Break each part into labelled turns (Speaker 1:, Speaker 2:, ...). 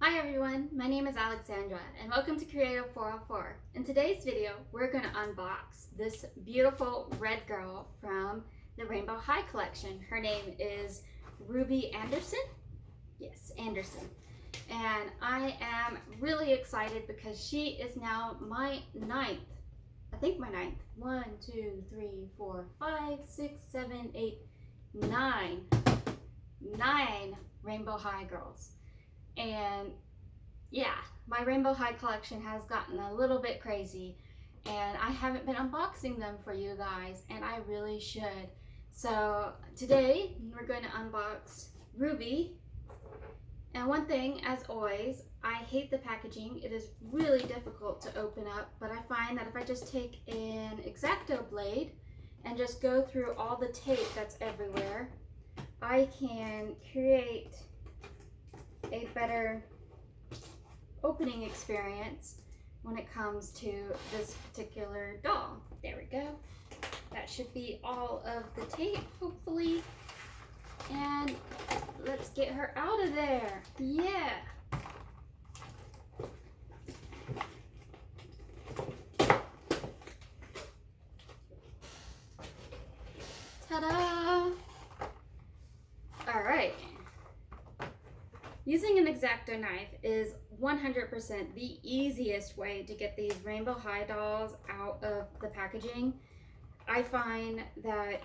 Speaker 1: Hi everyone, my name is Alexandra and welcome to Creative 404. In today's video, we're going to unbox this beautiful red girl from the Rainbow High collection. Her name is Ruby Anderson. Yes, Anderson. And I am really excited because she is now my ninth. One, two, three, four, five, six, seven, eight, nine. Nine Rainbow High girls. And yeah, my Rainbow High collection has gotten a little bit crazy and I haven't been unboxing them for you guys, and I really should. So today we're going to unbox Ruby. And one thing, as always, I hate the packaging. It is really difficult to open up, but I find that if I just take an X-Acto blade and just go through all the tape that's everywhere, I can create a better opening experience when it comes to this particular doll. There we go. That should be all of the tape, hopefully. And let's get her out of there. Yeah. Ta-da! All right. Using an X-Acto knife is 100% the easiest way to get these Rainbow High dolls out of the packaging. I find that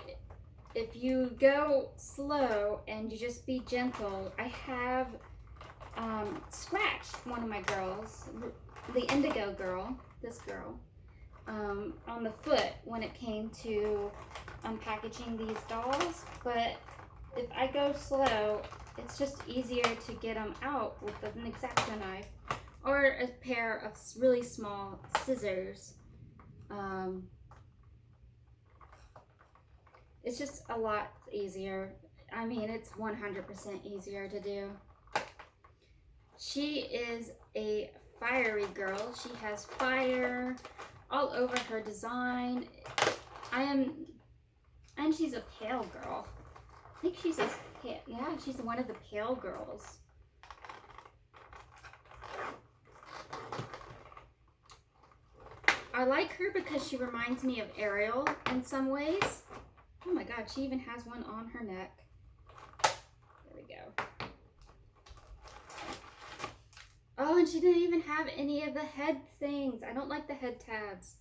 Speaker 1: if you go slow and you just be gentle, I have scratched one of my girls, the Indigo girl, this girl, on the foot when it came to unpackaging these dolls. But if I go slow, it's just easier to get them out with an X-Acto knife or a pair of really small scissors. It's just a lot easier. I mean, it's 100% easier to do. She is a fiery girl. She has fire all over her design. And she's a pale girl. I think she's she's one of the pale girls. I like her because she reminds me of Ariel in some ways. Oh my god, she even has one on her neck. There we go. Oh, and she didn't even have any of the head things. I don't like the head tabs.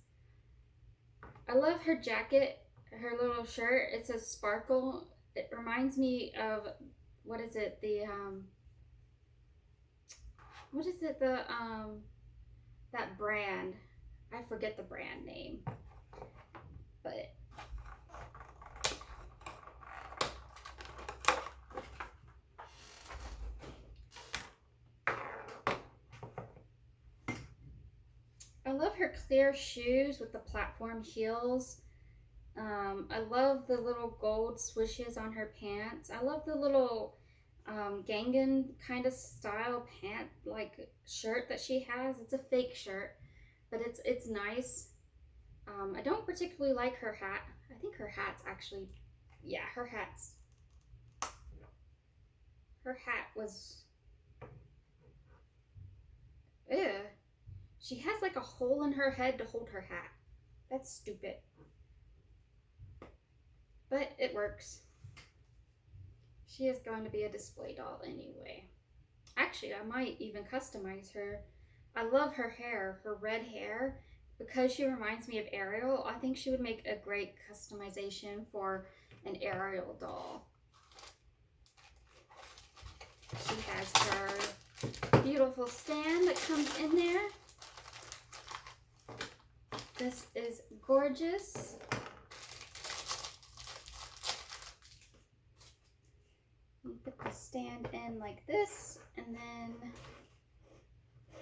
Speaker 1: I love her jacket, her little shirt. It says Sparkle. It reminds me of, what is it, that brand. I forget the brand name, but I love her clear shoes with the platform heels. I love the little gold swishes on her pants. I love the little Gangan kind of style pant, like shirt that she has. It's a fake shirt, but it's nice. I don't particularly like her hat. I think her hat's actually, yeah, her hat was, ew. She has like a hole in her head to hold her hat. That's stupid. But it works. She is going to be a display doll anyway. Actually, I might even customize her. I love her hair, her red hair. Because she reminds me of Ariel, I think she would make a great customization for an Ariel doll. She has her beautiful stand that comes in there. This is gorgeous. Put the stand in like this, and then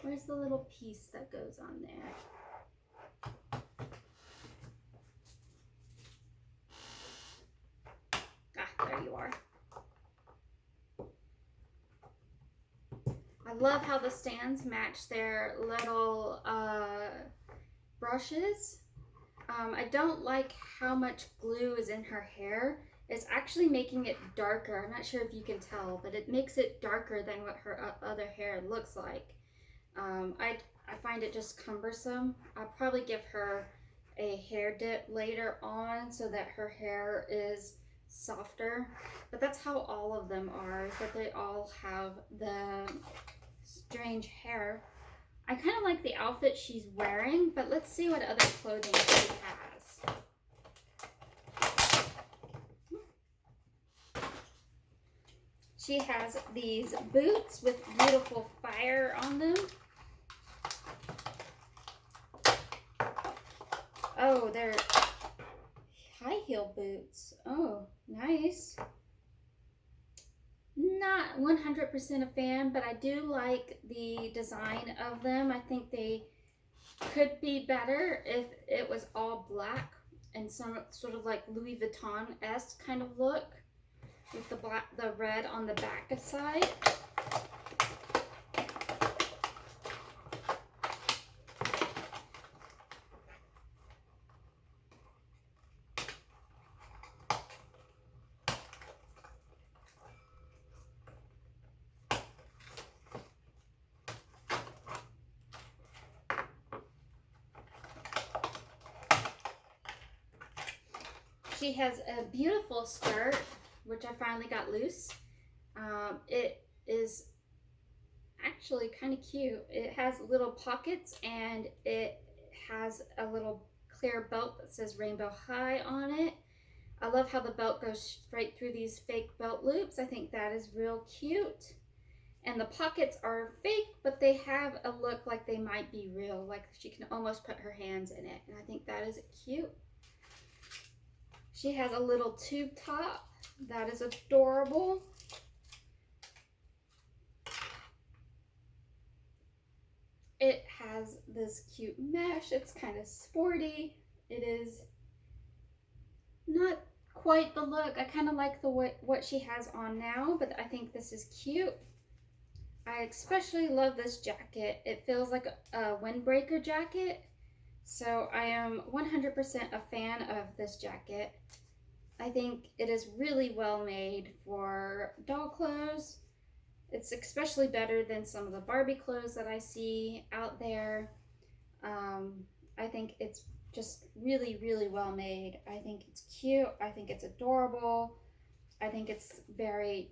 Speaker 1: where's the little piece that goes on there? Ah, there you are. I love how the stands match their little brushes. I don't like how much glue is in her hair. It's actually making it darker. I'm not sure if you can tell, but it makes it darker than what her other hair looks like. I find it just cumbersome. I'll probably give her a hair dip later on so that her hair is softer. But that's how all of them are, is that they all have the strange hair. I kind of like the outfit she's wearing, but let's see what other clothing she has. She has these boots with beautiful fire on them. Oh, they're high heel boots. Oh, nice. Not 100% a fan, but I do like the design of them. I think they could be better if it was all black and some sort of like Louis Vuitton-esque kind of look with the red on the back side. She has a beautiful skirt, which I finally got loose. It is actually kind of cute. It has little pockets and it has a little clear belt that says Rainbow High on it. I love how the belt goes straight through these fake belt loops. I think that is real cute. And the pockets are fake, but they have a look like they might be real, like she can almost put her hands in it. And I think that is cute. She has a little tube top. That is adorable. It has this cute mesh. It's kind of sporty. It is not quite the look. I kind of like what she has on now, but I think this is cute. I especially love this jacket. It feels like a windbreaker jacket. So I am 100% a fan of this jacket. I think it is really well made for doll clothes. It's especially better than some of the Barbie clothes that I see out there. I think it's just really, really well made. I think it's cute. I think it's adorable. I think it's very,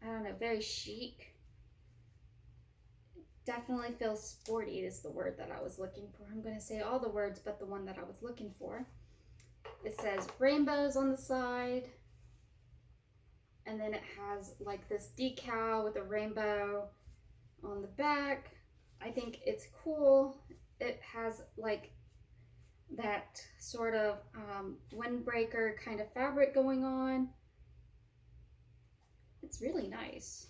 Speaker 1: I don't know, very chic. Definitely feels sporty is the word that I was looking for. I'm going to say all the words but the one that I was looking for. It says rainbows on the side. And then it has like this decal with a rainbow on the back. I think it's cool. It has like that sort of windbreaker kind of fabric going on. It's really nice.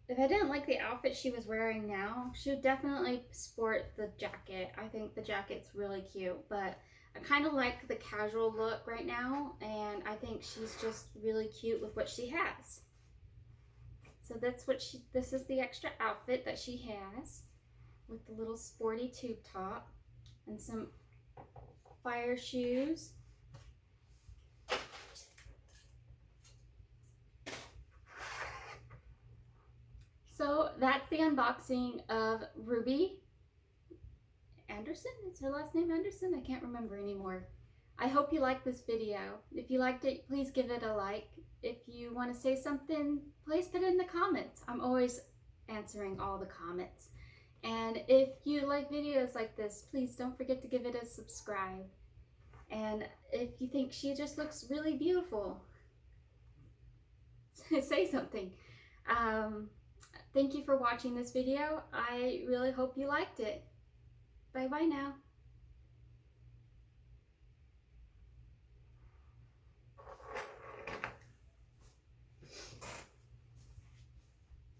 Speaker 1: If I didn't like the outfit she was wearing now, she would definitely sport the jacket. I think the jacket's really cute, but I kind of like the casual look right now, and I think she's just really cute with what she has. So that's what this is the extra outfit that she has with the little sporty tube top and some fire shoes. So that's the unboxing of Ruby Anderson. Is her last name Anderson? I can't remember anymore. I hope you liked this video. If you liked it, please give it a like. If you want to say something, please put it in the comments. I'm always answering all the comments. And if you like videos like this, please don't forget to give it a subscribe. And if you think she just looks really beautiful, say something. Thank you for watching this video. I really hope you liked it. Bye bye now.